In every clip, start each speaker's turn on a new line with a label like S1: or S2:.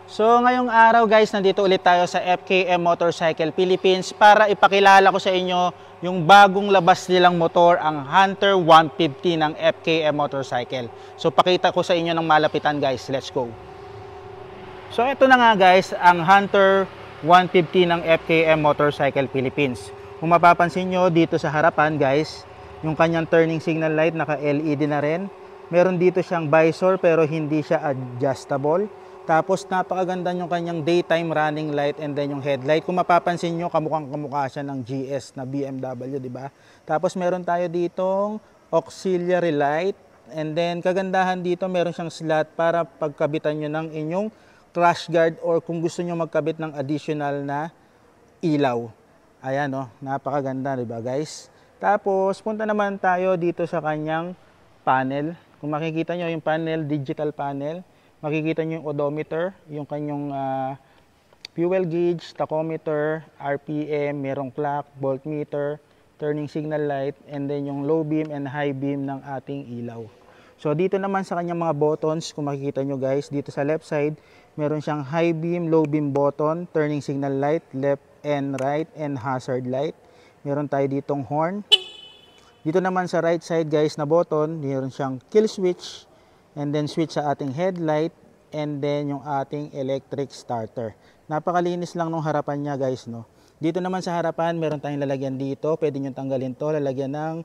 S1: So ngayong araw guys, nandito ulit tayo sa FKM Motorcycle Philippines para ipakilala ko sa inyo yung bagong labas nilang motor, ang Hunter 150 ng FKM Motorcycle. So pakita ko sa inyo ng malapitan guys, let's go. So ito na nga guys, ang Hunter 150 ng FKM Motorcycle Philippines. Kung mapapansin nyo dito sa harapan guys, yung kanyang turning signal light naka LED na rin. Meron dito siyang visor pero hindi siya adjustable. Tapos napakaganda yung kanyang daytime running light and then yung headlight. Kung mapapansin nyo, kamukhang-kamukha siya ng GS na BMW, di ba? Tapos meron tayo ditong auxiliary light. And then kagandahan dito, meron siyang slot para pagkabitan nyo ng inyong crash guard or kung gusto nyo magkabit ng additional na ilaw. Ayan o, napakaganda, di ba guys? Tapos punta naman tayo dito sa kanyang panel. Kung makikita nyo yung panel, digital panel. Makikita nyo yung odometer, yung kanyang fuel gauge, tachometer, RPM, merong clock, voltmeter, turning signal light, and then yung low beam and high beam ng ating ilaw. So dito naman sa kanyang mga buttons, kung makikita nyo guys, dito sa left side, meron siyang high beam, low beam button, turning signal light, left and right, and hazard light. Meron tayo ditong horn. Dito naman sa right side guys na button, meron siyang kill switch, and then switch sa ating headlight, and then yung ating electric starter. Napakalinis lang nung harapan niya guys, no. Dito naman sa harapan, meron tayong lalagyan dito. Pwede nyo tanggalin to, lalagyan ng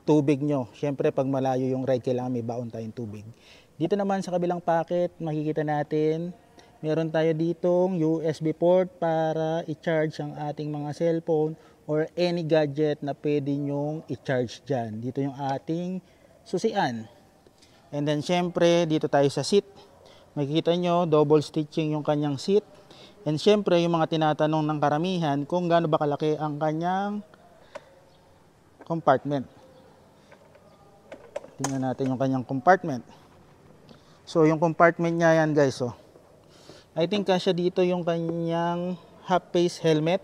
S1: tubig nyo. Siyempre, pag malayo yung ride, kailangan may baon tayong tubig. Dito naman sa kabilang packet, makikita natin, meron tayo ditong USB port para i-charge ang ating mga cellphone or any gadget na pwede nyong i-charge dyan. Dito yung ating susian. And then syempre dito tayo sa seat. Makikita nyo double stitching yung kanyang seat. And syempre yung mga tinatanong ng karamihan kung gaano ba kalaki ang kanyang compartment. Tingnan natin yung kanyang compartment. So yung compartment niya yan guys. Oh. I think kasya dito yung kanyang half face helmet.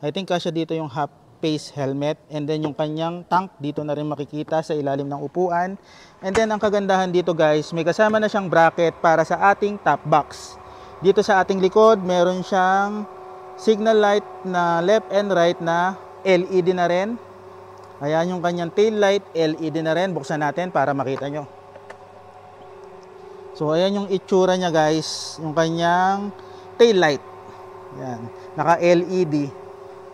S1: I think kasya dito yung half face helmet, and then yung kanyang tank dito na rin makikita sa ilalim ng upuan. And then ang kagandahan dito guys, may kasama na siyang bracket para sa ating top box. Dito sa ating likod, meron siyang signal light na left and right na LED na rin. Ayan yung kanyang tail light, LED na rin. Buksan natin para makita nyo. So ayan yung itsura niya guys, yung kanyang tail light. Ayan, naka LED.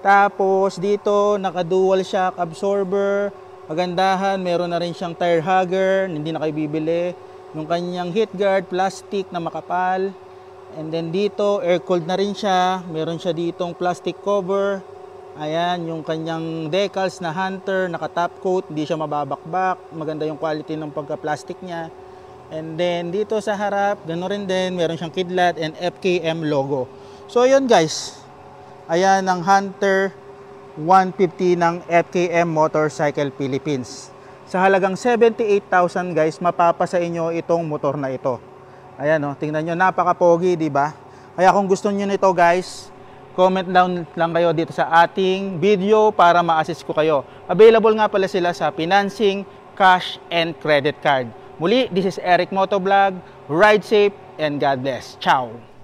S1: Tapos dito, naka-dual shock absorber. Magandahan, meron na rin siyang tire hugger, hindi na kayo bibili. Yung kanyang heat guard, plastic na makapal. And then dito, air-cooled na rin siya. Meron siya ditong plastic cover. Ayan, yung kanyang decals na Hunter, naka-top coat, hindi siya mababakbak. Maganda yung quality ng pagka-plastic niya. And then dito sa harap, gano'n rin din, meron siyang kidlat and FKM logo. So yun guys. Ayan ang Hunter 150 ng FKM Motorcycle Philippines. Sa halagang 78,000 guys, mapapa sa inyo itong motor na ito. Ayan o, tingnan nyo, napaka-pogi, diba? Kaya kung gusto nyo nito guys, comment down lang kayo dito sa ating video para ma-assist ko kayo. Available nga pala sila sa financing, cash, and credit card. Muli, this is Eric Motovlog. Ride safe and God bless. Ciao!